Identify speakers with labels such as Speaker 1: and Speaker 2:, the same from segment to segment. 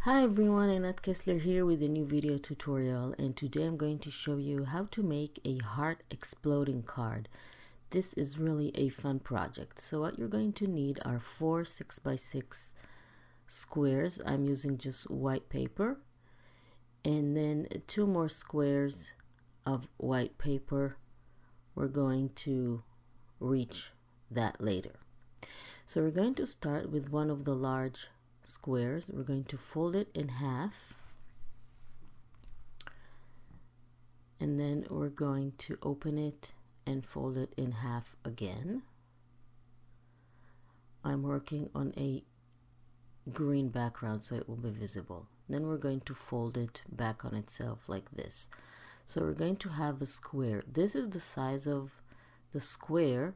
Speaker 1: Hi everyone, Annette Kessler here with a new video tutorial, and today I'm going to show you how to make a heart exploding card. This is really a fun project. So what you're going to need are 4 6x6 squares. I'm using just white paper, and then 2 more squares of white paper. We're going to reach that later. So we're going to start with one of the large squares. We're going to fold it in half, and then we're going to open it and fold it in half again. I'm working on a green background so it will be visible. Then we're going to fold it back on itself like this. So we're going to have a square. This is the size of the square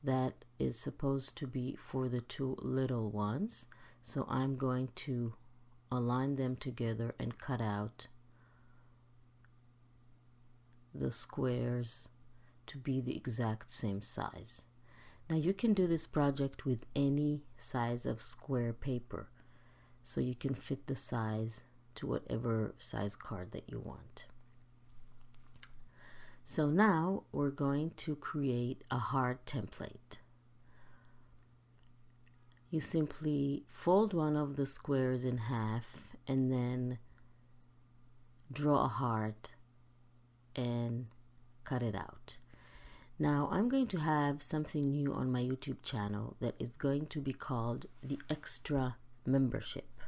Speaker 1: that is supposed to be for the 2 little ones. So I'm going to align them together and cut out the squares to be the exact same size. Now you can do this project with any size of square paper, so you can fit the size to whatever size card that you want. So now we're going to create a heart template. You simply fold one of the squares in half and then draw a heart and cut it out. Now I'm going to have something new on my YouTube channel that is going to be called the Extra Membership.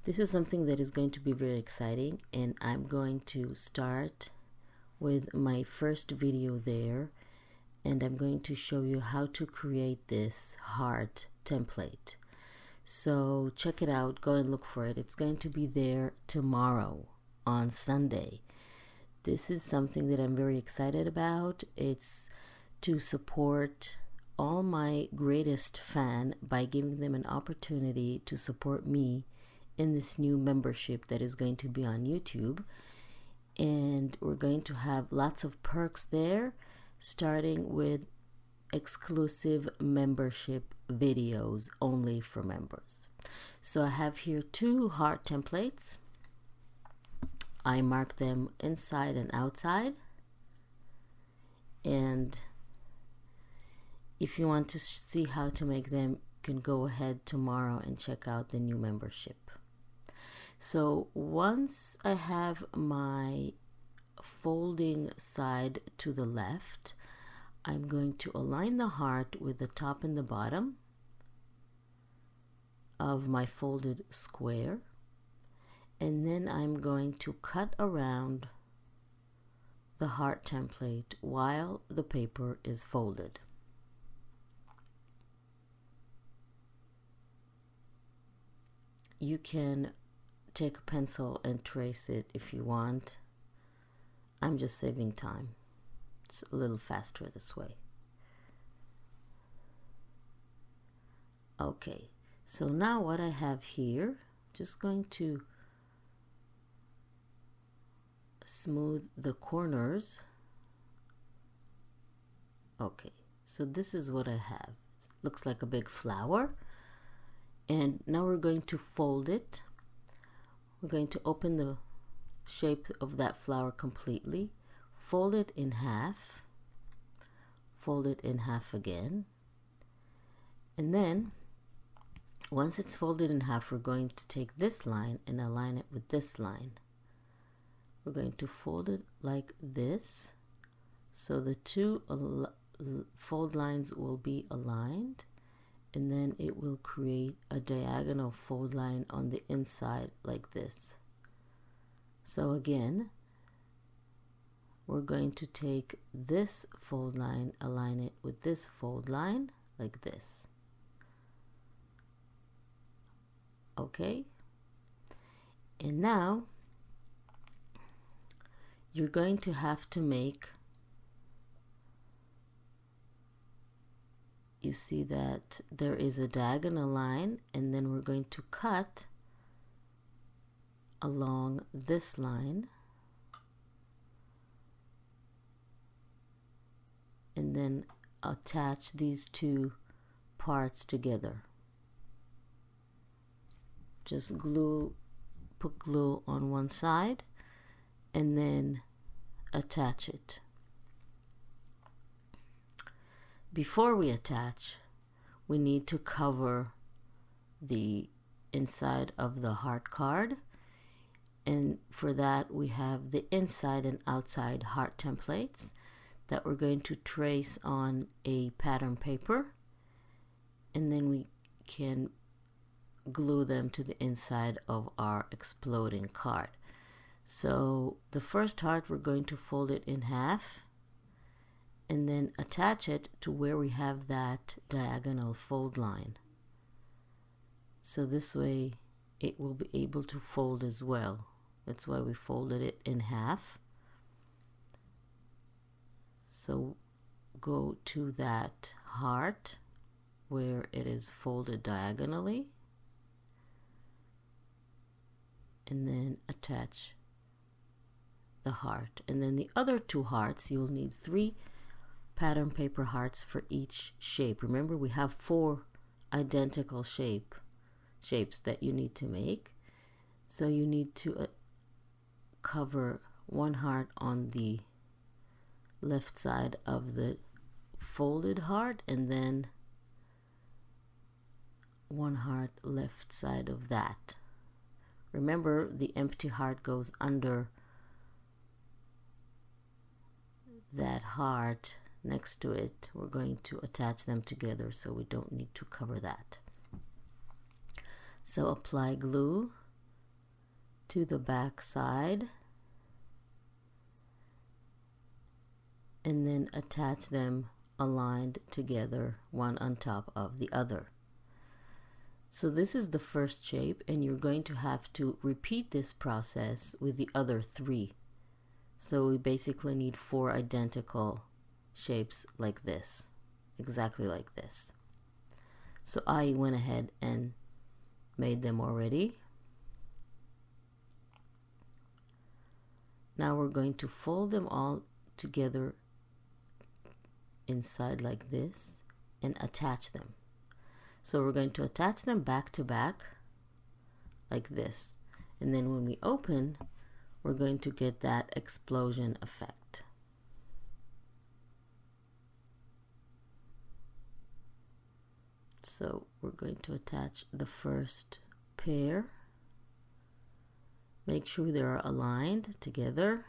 Speaker 1: This is something that is going to be very exciting, and I'm going to start with my first video there, and I'm going to show you how to create this heart template. So check it out, go and look for it. It's going to be there tomorrow on Sunday. This is something that I'm very excited about. It's to support all my greatest fan by giving them an opportunity to support me in this new membership that is going to be on YouTube. And we're going to have lots of perks there, starting with exclusive membership videos only for members. So I have here 2 heart templates. I mark them inside and outside, and if you want to see how to make them, you can go ahead tomorrow and check out the new membership. So once I have my folding side to the left, I'm going to align the heart with the top and the bottom of my folded square, and then I'm going to cut around the heart template while the paper is folded. You can take a pencil and trace it if you want. I'm just saving time. It's a little faster this way. Okay, so now what I have here, just going to smooth the corners. Okay, so this is what I have. It looks like a big flower, and now we're going to fold it. We're going to open the shape of that flower completely, fold it in half, fold it in half again, and then once it's folded in half, we're going to take this line and align it with this line. We're going to fold it like this, so the 2 fold lines will be aligned, and then it will create a diagonal fold line on the inside like this. So again, we're going to take this fold line, align it with this fold line like this. Okay, and now you're going to have to make, you see that there is a diagonal line, and then we're going to cut along this line, and then attach these 2 parts together. Just glue put glue on one side and then attach it. Before we attach, we need to cover the inside of the heart card, and for that we have the inside and outside heart templates that we're going to trace on a pattern paper, and then we can glue them to the inside of our exploding card. So the first heart, we're going to fold it in half and then attach it to where we have that diagonal fold line. So this way it will be able to fold as well. That's why we folded it in half. So go to that heart where it is folded diagonally and then attach the heart. And then the other two hearts, you'll need 3 pattern paper hearts for each shape. Remember, we have 4 identical shapes that you need to make. So you need to cover 1 heart on the left side of the folded heart, and then 1 heart left side of that. Remember, the empty heart goes under that heart next to it. We're going to attach them together, so we don't need to cover that. So apply glue to the back side and then attach them aligned together, one on top of the other. So this is the first shape, and you're going to have to repeat this process with the other 3. So we basically need 4 identical shapes like this, exactly like this. So I went ahead and made them already. Now we're going to fold them all together inside like this and attach them. So we're going to attach them back to back like this, and then when we open, we're going to get that explosion effect. So we're going to attach the first pair. Make sure they're aligned together.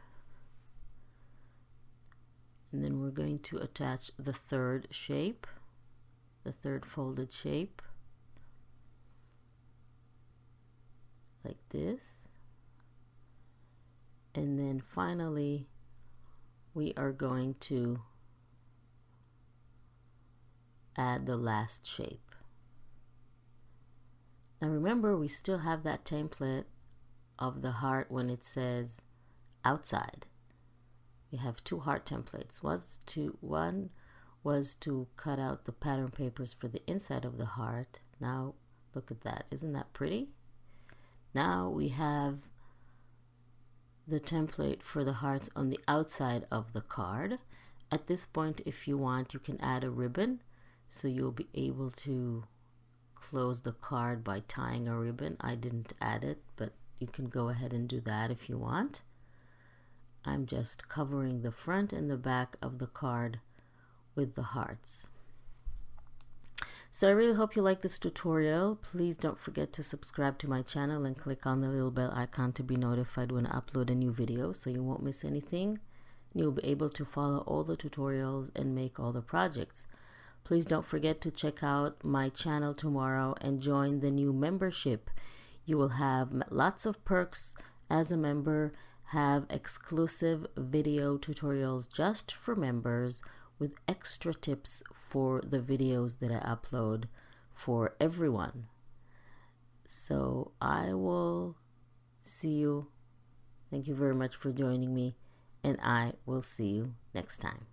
Speaker 1: And then we're going to attach the third shape, the third folded shape, like this. And then finally, we are going to add the last shape. Now remember, we still have that template of the heart when it says outside. We have 2 heart templates. One was to cut out the pattern papers for the inside of the heart. Now look at that. Isn't that pretty? Now we have the template for the hearts on the outside of the card. At this point, if you want, you can add a ribbon, so you'll be able to close the card by tying a ribbon. I didn't add it, but you can go ahead and do that if you want. I'm just covering the front and the back of the card with the hearts. So I really hope you like this tutorial. Please don't forget to subscribe to my channel and click on the little bell icon to be notified when I upload a new video, so you won't miss anything. You'll be able to follow all the tutorials and make all the projects. Please don't forget to check out my channel tomorrow and join the new membership. You will have lots of perks as a member, have exclusive video tutorials just for members with extra tips for the videos that I upload for everyone. So I will see you. Thank you very much for joining me, and I will see you next time.